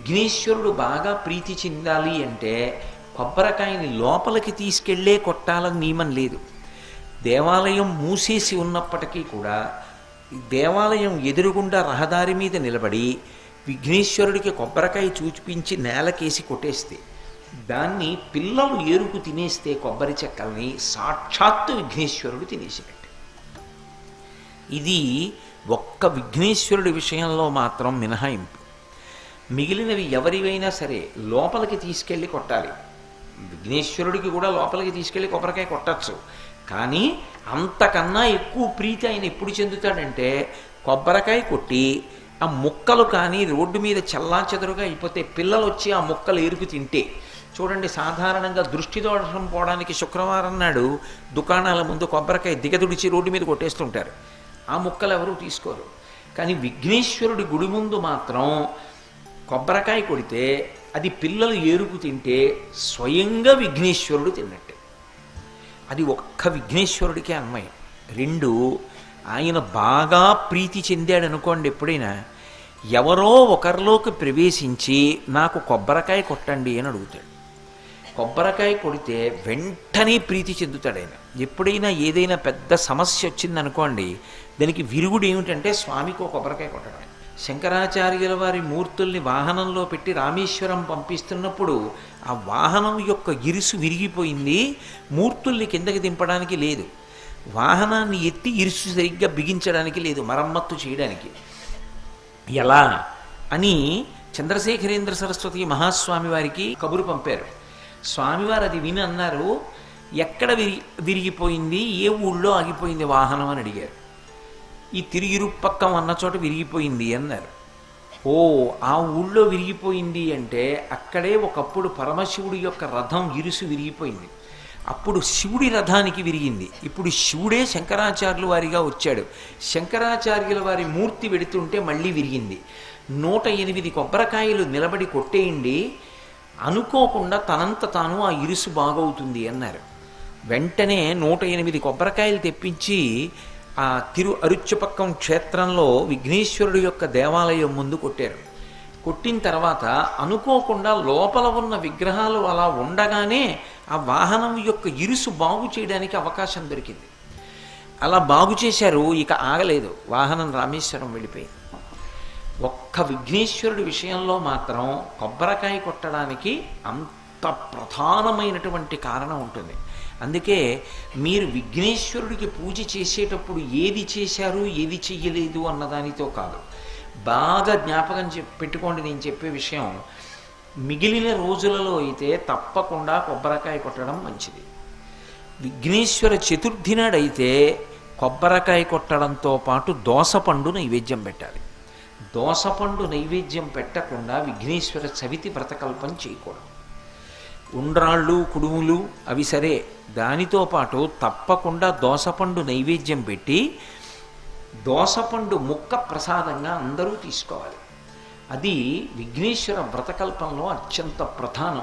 విఘ్నేశ్వరుడు బాగా ప్రీతి చెందాలి అంటే కొబ్బరికాయని లోపలికి తీసుకెళ్లే కొట్టాలని నియమం లేదు. దేవాలయం మూసేసి ఉన్నప్పటికీ కూడా దేవాలయం ఎదురుగుండా రహదారి మీద నిలబడి విఘ్నేశ్వరుడికి కొబ్బరికాయ చూపించి నేలకేసి కొట్టేస్తే, దాన్ని పిల్లలు ఏరుకు తినేస్తే కొబ్బరి చెక్కల్ని సాక్షాత్తు విఘ్నేశ్వరుడు తినేసినట్టు. ఇది ఒక్క విఘ్నేశ్వరుడి విషయంలో మాత్రం మినహాయింపు. మిగిలినవి ఎవరివైనా సరే లోపలికి తీసుకెళ్ళి కొట్టాలి. విఘ్నేశ్వరుడికి కూడా లోపలికి తీసుకెళ్ళి కొబ్బరికాయ కొట్టచ్చు. కానీ అంతకన్నా ఎక్కువ ప్రీతి ఆయన ఎప్పుడు చెందుతాడంటే కొబ్బరికాయ కొట్టి ఆ ముక్కలు కానీ రోడ్డు మీద చెల్లాచెదరుగా అయిపోతే పిల్లలు వచ్చి ఆ ముక్కలు ఏరుకు తింటే. చూడండి, సాధారణంగా దృష్టి దోషం పోవడానికి శుక్రవారం నాడు దుకాణాల ముందు కొబ్బరికాయ దిగదుడిచి రోడ్డు మీద కొట్టేస్తుంటారు. ఆ ముక్కలు ఎవరూ తీసుకోరు. కానీ విఘ్నేశ్వరుడి గుడి ముందు మాత్రం కొబ్బరికాయ కొడితే అది పిల్లలు ఏరుకు తింటే స్వయంగా విఘ్నేశ్వరుడు తిన్నట్టు. అది ఒక్క విఘ్నేశ్వరుడికే అన్వయం. రెండు, ఆయన బాగా ప్రీతి చెందాడు అనుకోండి, ఎప్పుడైనా ఎవరో ఒకరిలోకి ప్రవేశించి నాకు కొబ్బరికాయ కొట్టండి అని అడుగుతాడు. కొబ్బరికాయ కొడితే వెంటనే ప్రీతి చెందుతాడు ఆయన. ఎప్పుడైనా ఏదైనా పెద్ద సమస్య వచ్చిందనుకోండి, దానికి విరుగుడు ఏమిటంటే స్వామికి ఒక కొబ్బరికాయ కొట్టడం. శంకరాచార్యుల వారి మూర్తుల్ని వాహనంలో పెట్టి రామేశ్వరం పంపిస్తున్నప్పుడు ఆ వాహనం యొక్క ఇరుసు విరిగిపోయింది, మూర్తుల్ని కిందకి దింపడానికి లేదు, వాహనాన్ని ఎత్తి ఇరుసు సరిగ్గా బిగించడానికి లేదు, మరమ్మత్తు చేయడానికి. ఎలా అని చంద్రశేఖరేంద్ర సరస్వతి మహాస్వామి వారికి కబురు పంపారు. స్వామివారు అది విని అన్నారు, ఎక్కడ విరిగిపోయింది, ఏ ఊళ్ళో ఆగిపోయింది వాహనం అని అడిగారు. ఈ తిరిగిరుపక్కం అన్న చోట విరిగిపోయింది అన్నారు. ఓ, ఆ ఊళ్ళో విరిగిపోయింది అంటే అక్కడే ఒకప్పుడు పరమశివుడి యొక్క రథం ఇరుసు విరిగిపోయింది. అప్పుడు శివుడి రథానికి విరిగింది. ఇప్పుడు శివుడే శంకరాచార్యుల వారిగా వచ్చాడు. శంకరాచార్యుల వారి మూర్తి వెడుతుంటే మళ్ళీ విరిగింది. 108 కొబ్బరికాయలు నిలబడి కొట్టేయండి, అనుకోకుండా తనంత తాను ఆ ఇరుసు బాగవుతుంది అన్నారు. వెంటనే 108 కొబ్బరికాయలు తెప్పించి ఆ అరుచుపక్కం క్షేత్రంలో విఘ్నేశ్వరుడు యొక్క దేవాలయం ముందు కొట్టారు. కొట్టిన తర్వాత అనుకోకుండా లోపల ఉన్న విగ్రహాలు అలా ఉండగానే ఆ వాహనం యొక్క ఇరుసు బాగు చేయడానికి అవకాశం దొరికింది. అలా బాగు చేశారు. ఇక ఆగలేదు, వాహనం రామేశ్వరం వెళ్ళిపోయింది. ఒక్క విఘ్నేశ్వరుడి విషయంలో మాత్రం కొబ్బరికాయ కొట్టడానికి అంత ప్రధానమైనటువంటి కారణం ఉంటుంది. అందుకే మీరు విఘ్నేశ్వరుడికి పూజ చేసేటప్పుడు ఏది చేశారు ఏది చెయ్యలేదు అన్నదానితో కాదు, బాగా జ్ఞాపకం పెట్టుకోండి. నేను చెప్పే విషయం, మిగిలిన రోజులలో అయితే తప్పకుండా కొబ్బరికాయ కొట్టడం మంచిది. విఘ్నేశ్వర చతుర్థి నాడైతే కొబ్బరికాయ కొట్టడంతో పాటు దోసపండు నైవేద్యం పెట్టాలి. దోసపండు నైవేద్యం పెట్టకుండా విఘ్నేశ్వర చవితి వ్రతకల్పం చేయకూడదు. ఉండ్రాళ్ళు కుడుములు అవి సరే, దానితో పాటు తప్పకుండా దోసపండు నైవేద్యం పెట్టి దోసపండు ముక్క ప్రసాదంగా అందరూ తీసుకోవాలి. అది విఘ్నేశ్వర వ్రతకల్పంలో అత్యంత ప్రధానం.